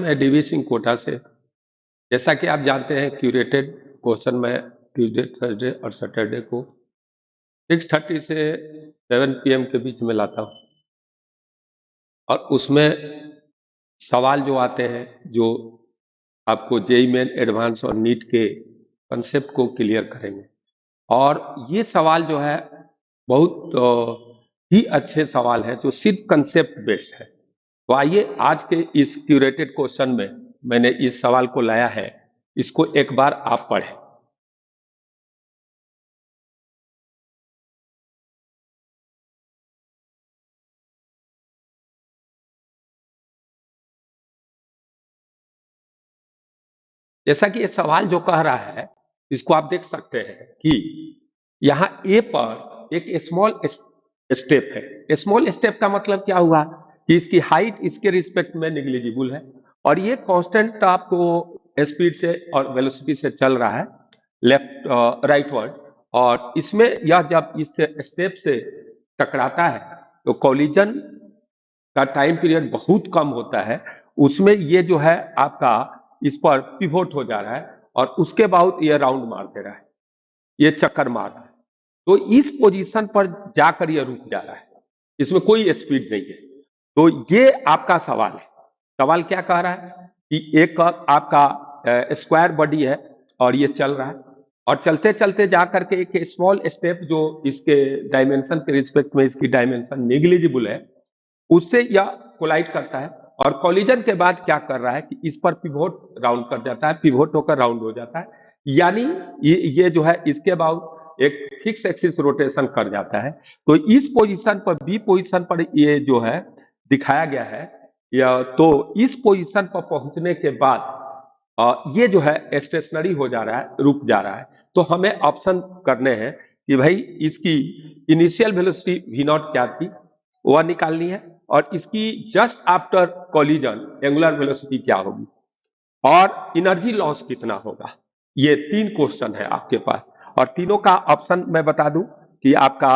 मैं डीवी सिंह कोटा से। जैसा कि आप जानते हैं क्यूरेटेड क्वेश्चन मैं ट्यूसडे थर्सडे और सैटरडे को 6:30 से 7 PM के बीच में लाता हूँ और उसमें सवाल जो आते हैं जो आपको जेईई मेन एडवांस और नीट के कंसेप्ट को क्लियर करेंगे। और ये सवाल जो है बहुत ही अच्छे सवाल हैं जो सिर्फ कंसेप्ट बेस्ड है। तो आइए आज के इस क्यूरेटेड क्वेश्चन में मैंने इस सवाल को लाया है, इसको एक बार आप पढ़ें। जैसा कि ये सवाल जो कह रहा है, इसको आप देख सकते हैं कि यहाँ ए पर एक स्मॉल स्टेप है। स्मॉल स्टेप का मतलब क्या हुआ कि इसकी हाइट इसके रिस्पेक्ट में निग्लिजिबल है और ये कांस्टेंट आपको स्पीड से और वेलोसिटी से चल रहा है लेफ्ट राइटवर्ड। और इसमें यह जब इस स्टेप से टकराता है तो कोलिजन का टाइम पीरियड बहुत कम होता है। उसमें ये जो है आपका इस पर पिवोट हो जा रहा है और उसके बाद ये राउंड मार दे रहा है, ये चक्कर मार रहा है। तो इस पोजीशन पर जाकर ये रुक जा रहा है, इसमें कोई स्पीड नहीं है। तो ये आपका सवाल है। सवाल क्या कह रहा है कि एक आपका स्क्वायर बॉडी है और ये चल रहा है और चलते चलते जाकर के एक स्मॉल स्टेप जो इसके डायमेंशन के रिस्पेक्ट में इसकी डायमेंशन नेग्लिजिबल है उससे यह कोलाइड करता है और कोलिजन के बाद क्या कर रहा है कि इस पर पिवोट राउंड कर जाता है, पिवोट होकर राउंड हो जाता है। यानी ये जो है इसके बाद एक फिक्स एक्सिस रोटेशन कर जाता है। तो इस पोजीशन पर बी पोजीशन पर ये जो है दिखाया गया है या तो इस पोजीशन पर पहुंचने के बाद ये जो है स्टेशनरी हो जा रहा है, रुक जा रहा है। तो हमें ऑप्शन करने हैं कि भाई इसकी इनिशियल वेलोसिटी वी नॉट क्या थी वह निकालनी है और इसकी just after collision angular velocity क्या होगी और एनर्जी लॉस कितना होगा। ये 3 क्वेश्चन है आपके पास और तीनों का ऑप्शन मैं बता दूं कि आपका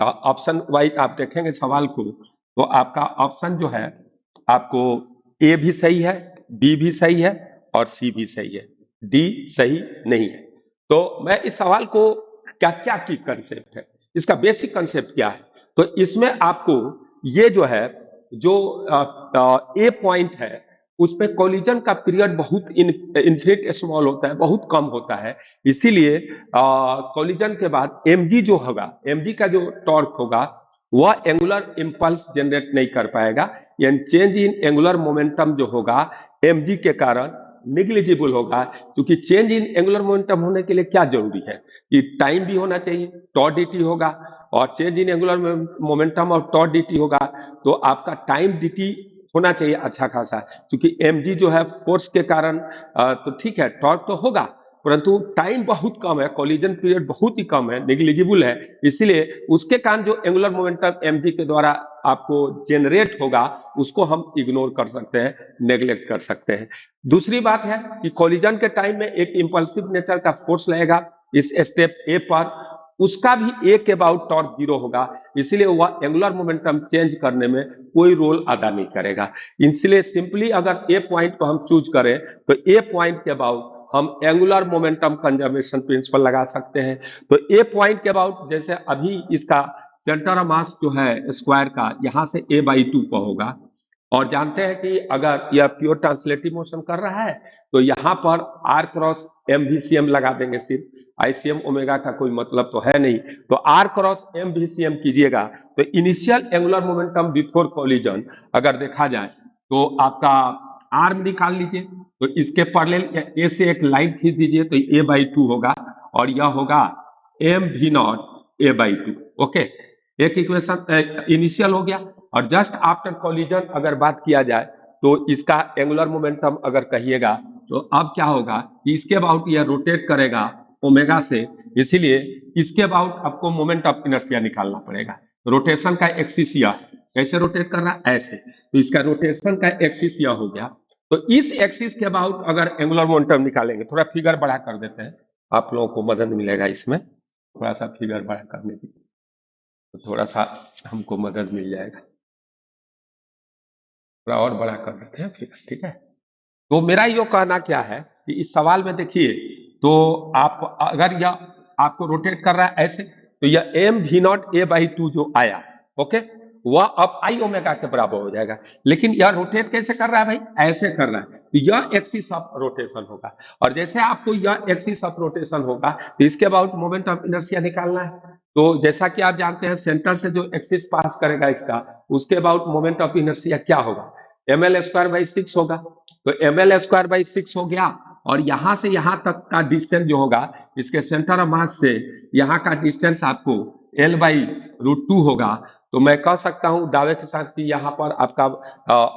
ऑप्शन वाइज आप देखेंगे सवाल को तो आपका ऑप्शन जो है आपको ए भी सही है, बी भी सही है और सी भी सही है, डी सही नहीं है। तो मैं इस सवाल को क्या क्या की कंसेप्ट है, इसका बेसिक कंसेप्ट क्या है। तो इसमें आपको ये जो है जो ए पॉइंट है उस पे कोलिजन का पीरियड बहुत इन्फिनिट स्मॉल होता है, बहुत कम होता है। इसीलिए कोलिजन के बाद एमजी जो होगा, एमजी का जो टॉर्क होगा वह एंगुलर इंपल्स जनरेट नहीं कर पाएगा। यानी चेंज इन एंगुलर मोमेंटम जो होगा एमजी के कारण निग्लिजिबल होगा। क्योंकि चेंज इन एंगुलर मोमेंटम होने के लिए क्या जरूरी है कि टाइम भी होना चाहिए, टॉ dt होगा और चेंज इन एंगुलर मोमेंटम और टॉ dt होगा तो आपका टाइम dt होना चाहिए अच्छा खासा। क्योंकि mg जो है फोर्स के कारण तो ठीक है टॉर्क तो होगा परंतु टाइम बहुत कम है, कोलिजन पीरियड बहुत ही कम है, नेग्लिजिबल है। इसीलिए उसके कारण जो एंगुलर मोमेंटम mg के द्वारा आपको जेनरेट होगा उसको हम इग्नोर कर सकते हैं, नेग्लेक्ट कर सकते हैं। दूसरी बात है कि कोलिजन के टाइम में एक इंपल्सिव नेचर का फोर्स लगेगा इस स्टेप ए पर, उसका भी ए के अबाउट टॉर्क 0 होगा। इसीलिए वह एंगुलर मोमेंटम चेंज करने में कोई रोल अदा नहीं करेगा। इसलिए सिंपली अगर ए पॉइंट को हम चूज करें तो ए पॉइंट के अबाउट हम एंगुलर मोमेंटम कंजर्वेशन प्रिंसिपल लगा सकते हैं। तो ए पॉइंट के अबाउट जैसे अभी इसका सेंटर ऑफ मास जो है स्क्वायर का यहाँ से a/2 पर होगा और जानते हैं कि अगर यह प्योर ट्रांसलेटिव मोशन कर रहा है तो यहाँ पर r क्रॉस एम VCM लगा देंगे, सिर्फ ICM ओमेगा का कोई मतलब तो है नहीं। तो r क्रॉस एम VCM कीजिएगा तो initial angular momentum before collision अगर देखा जाए तो आपका r निकाल लीजिए तो इसके पैरेलल ए से एक लाइन खींच दीजिए तो a/2 होगा और यह होगा mv0 a/2। ओके, एक इक्वेशन इनिशियल हो गया। और जस्ट आफ्टर कोलिजन अगर बात किया जाए तो इसका एंगुलर मोमेंटम अगर कहिएगा तो अब क्या होगा कि इसके अबाउट यह रोटेट करेगा ओमेगा से, इसीलिए इसके अबाउट आपको मोमेंट ऑफ इनर्शिया निकालना पड़ेगा। रोटेशन का एक्सिस यह है, कैसे रोटेट कर रहा है ऐसे, तो इसका रोटेशन का एक्सिस यह हो गया। तो इस एक्सिस के अबाउट अगर एंगुलर मोमेंटम निकालेंगे, थोड़ा फिगर बड़ा कर देते हैं आप लोगों को मदद मिलेगा इसमें, थोड़ा सा फिगर बड़ा करने की तो थोड़ा सा हमको मदद मिल जाएगा। थोड़ा और बड़ा कर देते हैं फिर, ठीक है। तो मेरा यो कहना क्या है कि इस सवाल में देखिए, तो आप अगर यह आपको रोटेट कर रहा है ऐसे, तो यह M V naught A by two जो आया, ओके, वह अब आई ओमेगा के बराबर हो जाएगा। लेकिन यह रोटेट कैसे कर रहा है भाई? ऐसे कर रहा है, तो यह एक्सिस ऑफ रोटेशन होगा। और जैसे आपको यह एक्सिस ऑफ रोटेशन होगा, तो इसके अबाउट मोमेंट ऑफ इनर्शिया निकालना है। तो जैसा कि आप जानते हैं, सेंटर से जो एक्सिस पास करेगा इसका, उसके अबाउट मोमेंट ऑफ इनर्शिया क्या होगा? एम एल स्क्वायर बाई 6 होगा। तो एम एल स्क्वायर बाई 6 हो गया, और यहां से यहां तक का डिस्टेंस जो होगा, इसके सेंटर ऑफ मास से यहाँ का डिस्टेंस आपको एल बाई रूट टू होगा। तो मैं कह सकता हूं दावे के साथ कि यहाँ पर आपका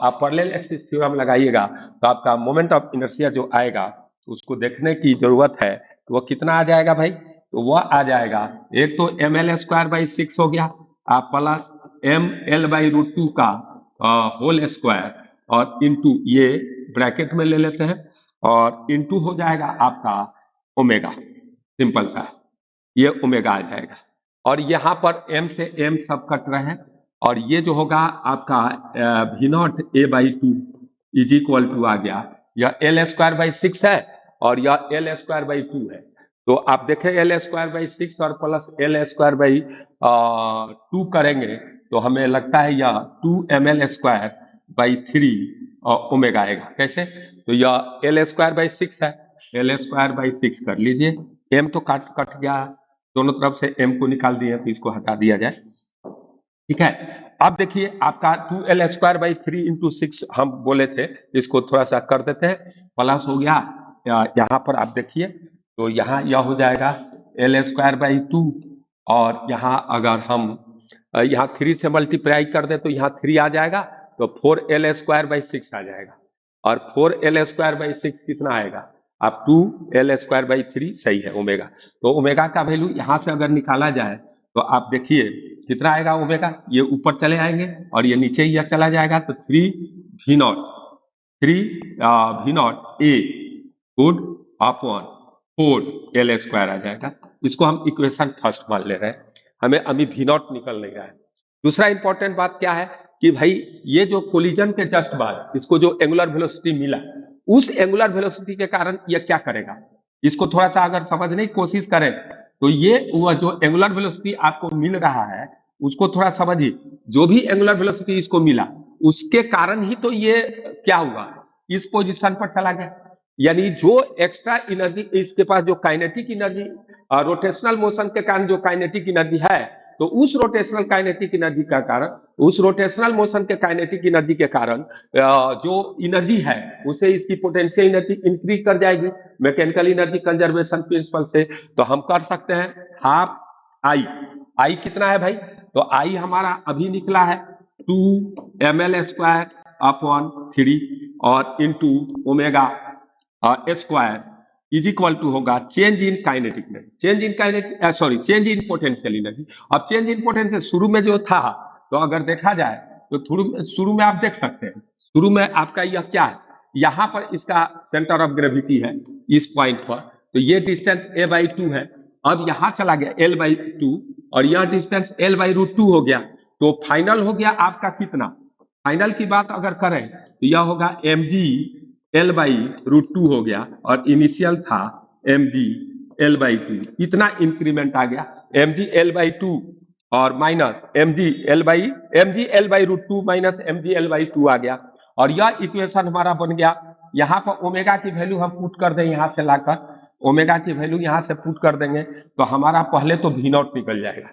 आप पैरेलल एक्सिस थ्योरम लगाइएगा, तो आपका मोमेंट ऑफ इनर्शिया जो आएगा उसको देखने की जरूरत है। तो वो कितना आ जाएगा भाई? तो वह आ जाएगा, एक तो एम एल स्क्वायर बाई 6 हो गया, आप plus M L by root two का होल स्क्वायर, और इंटू ये ब्रैकेट में ले लेते हैं, और इंटू हो जाएगा आपका ओमेगा, सिंपल सा, ये ओमेगा आ जाएगा। और यहाँ पर एम से एम सब कट रहे हैं, और ये जो होगा आपका V naught A by two is equal to आ गया, यह एल स्क्वायर बाई 6 है और यह एल स्क्वायर बाई 2 है। तो आप देखें एल स्क्वायर बाई 6 और प्लस एल स्क्वायर बाई 2 करेंगे, तो हमें लगता है यह 2 M L square by 3 omega आएगा। कैसे? तो यह एल स्क्वायर बाई 6 है, एल स्क्वायर बाई 6 कर लीजिए, एम तो कट गया, दोनों तरफ से एम को निकाल दिए, तो इसको हटा दिया जाए, ठीक है। अब देखिए आपका 2l स्क्वायर बाई 3 इंटू 6 हम बोले थे, इसको थोड़ा सा कर देते हैं, प्लस हो गया, यहाँ पर आप देखिए, तो यहाँ यह हो जाएगा एल स्क्वायर बाई 2, और यहाँ अगर हम यहाँ 3 से मल्टीप्लाई कर दे तो यहाँ 3 आ जाएगा, तो 4l स्क्वायर बाई 6 आ जाएगा। और 4l स्क्वायर बाई 6 कितना आएगा? आप 2l स्क्वायर बाई 3 सही है ओमेगा। तो ओमेगा का वैल्यू यहाँ से अगर निकाला जाए, तो आप देखिए कितना आएगा ओमेगा, ये ऊपर चले आएंगे और ये नीचे ही चला जाएगा, तो 3 V naught a good upon 4l square आ जाएगा। इसको हम इक्वेशन फर्स्ट मान ले रहे हैं, हमें अभी वी नॉट निकल नहीं रहा है। दूसरा इंपॉर्टेंट बात क्या है कि भाई ये जो कोलिजन के जस्ट बाद इसको जो एंगुलर वेलोसिटी मिला, उस एंगुलर वेलोसिटी के कारण ये क्या करेगा, इसको थोड़ा सा अगर समझने की कोशिश करें, तो ये वह जो एंगुलर वेलोसिटी आपको मिल रहा है उसको थोड़ा समझिए। जो भी एंगुलर वेलोसिटी इसको मिला, उसके कारण ही तो ये क्या हुआ, इस पोजीशन पर चला गया। यानी जो एक्स्ट्रा एनर्जी इसके पास, जो काइनेटिक एनर्जी रोटेशनल मोशन के कारण जो काइनेटिक एनर्जी है, तो उस रोटेशनल काइनेटिक एनर्जी का कारण, उस रोटेशनल मोशन के काइनेटिक एनर्जी के कारण जो एनर्जी है उसे इसकी पोटेंशियल एनर्जी इंक्रीज कर जाएगी मैकेनिकल एनर्जी कंजर्वेशन प्रिंसिपल से। तो हम कर सकते हैं हाफ आई, आई कितना है भाई? तो आई हमारा अभी निकला है 2 ml स्क्वायर अपॉन 3 और into omega square is equal to होगा change in kinetic energy, change in potential energy. अब चेंज इन पोटेंशियल शुरू में जो था, तो अगर देखा जाए तो शुरू में आप देख सकते हैं, शुरू में आपका यह क्या है, यहाँ पर इसका सेंटर ऑफ ग्रेविटी है इस पॉइंट पर, तो ये डिस्टेंस a बाई 2 है। अब यहाँ चला गया l बाई 2 और यह डिस्टेंस l बाई रूट 2 हो गया, तो फाइनल हो गया आपका कितना? फाइनल की बात अगर करें तो यह होगा mg l बाई रूट 2 हो गया, और इनिशियल था mg l बाई 2, इतना इंक्रीमेंट आ गया mg l बाई 2 और minus mg l by root 2 minus mg l by 2 आ गया। और यह इक्वेशन हमारा बन गया। यहाँ पर ओमेगा की वैल्यू हम पुट कर दें, यहाँ से लाकर ओमेगा की वैल्यू यहाँ से पुट कर देंगे, तो हमारा पहले तो वी नॉट निकल जाएगा,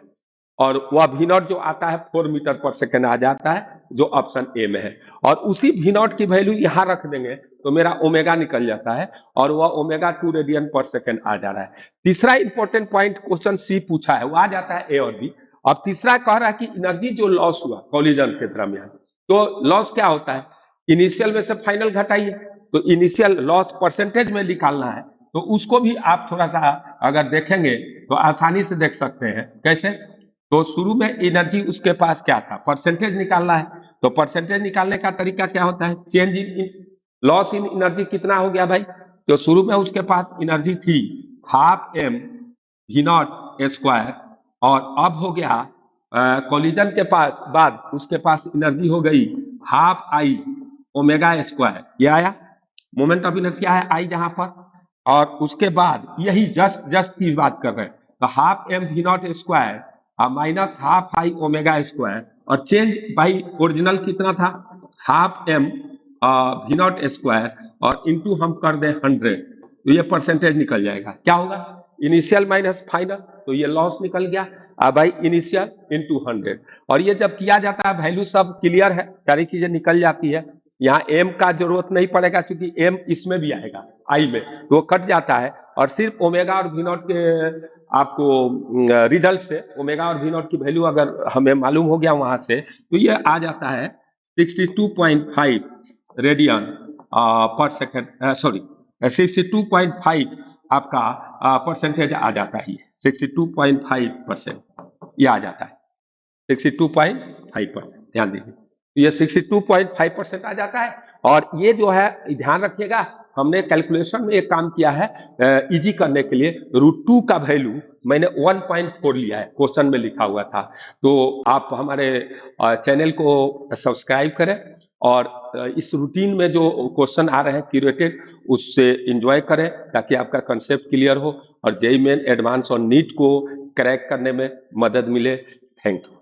और वह वी नॉट जो आता है 4 मीटर पर सेकेंड आ जाता है, जो ऑप्शन ए में है। और उसी वी नॉट की वैल्यू यहाँ रख देंगे तो मेरा ओमेगा निकल जाता है, और वह ओमेगा 2 रेडियन पर सेकेंड आ जा रहा है। तीसरा इंपॉर्टेंट पॉइंट क्वेश्चन सी पूछा है, वो आ जाता है ए और बी। अब तीसरा कह रहा है कि एनर्जी जो लॉस हुआ कोलिजन के दरमियान, तो लॉस क्या होता है, इनिशियल में से फाइनल घटाइए, तो इनिशियल लॉस परसेंटेज में निकालना है, तो उसको भी आप थोड़ा सा अगर देखेंगे तो आसानी से देख सकते हैं। कैसे? तो शुरू में एनर्जी उसके पास क्या था, परसेंटेज निकालना है, तो परसेंटेज निकालने का तरीका क्या होता है, change in loss in energy कितना हो गया भाई? तो शुरू में उसके पास एनर्जी थी half m V naught square, और अब हो गया कोलिजन के पास बाद उसके पास एनर्जी हो गई हाफ आई ओमेगा स्क्वायर, ये आया। मोमेंट ऑफ इनर्शिया है आई जहां पर, और उसके बाद यही जस्ट की बात कर रहे हैं, तो half M V naught square minus half I omega square, और चेंज भाई ओरिजिनल कितना था, half M V naught square, और इंटू हम कर दें 100, तो ये परसेंटेज निकल जाएगा, क्या होगा, इनिशियल माइनस फाइनल, तो ये लॉस निकल गया। अब भाई इनिशियल इंटू 100, और ये जब किया जाता है वैल्यू सब क्लियर है, सारी चीजें निकल जाती है, यहाँ एम का जरूरत नहीं पड़ेगा क्योंकि एम इसमें भी आएगा आई में, तो वो कट जाता है, और सिर्फ ओमेगा और वी नॉट के आपको रिजल्ट से ओमेगा और वी नॉट की वैल्यू अगर हमें मालूम हो गया वहां से, तो ये आ जाता है 62.5 रेडियन पर सेकेंड, सॉरी 62.5 आपका परसेंटेज आ जाता है, 62.5% ये आ जाता है, 62.5%, ध्यान दीजिए, ये 62.5% आ जाता है। और ये जो है ध्यान रखिएगा, हमने कैलकुलेशन में एक काम किया है इजी करने के लिए, √2 का वैल्यू मैंने 1.4 लिया है, क्वेश्चन में लिखा हुआ था, तो आप हमारे चैनल को सब्सक्राइब करें, और इस रूटीन में जो क्वेश्चन आ रहे हैं क्यूरेटेड, उससे एंजॉय करें ताकि आपका कंसेप्ट क्लियर हो और जेईई मेन एडवांस और नीट को क्रैक करने में मदद मिले। Thank you.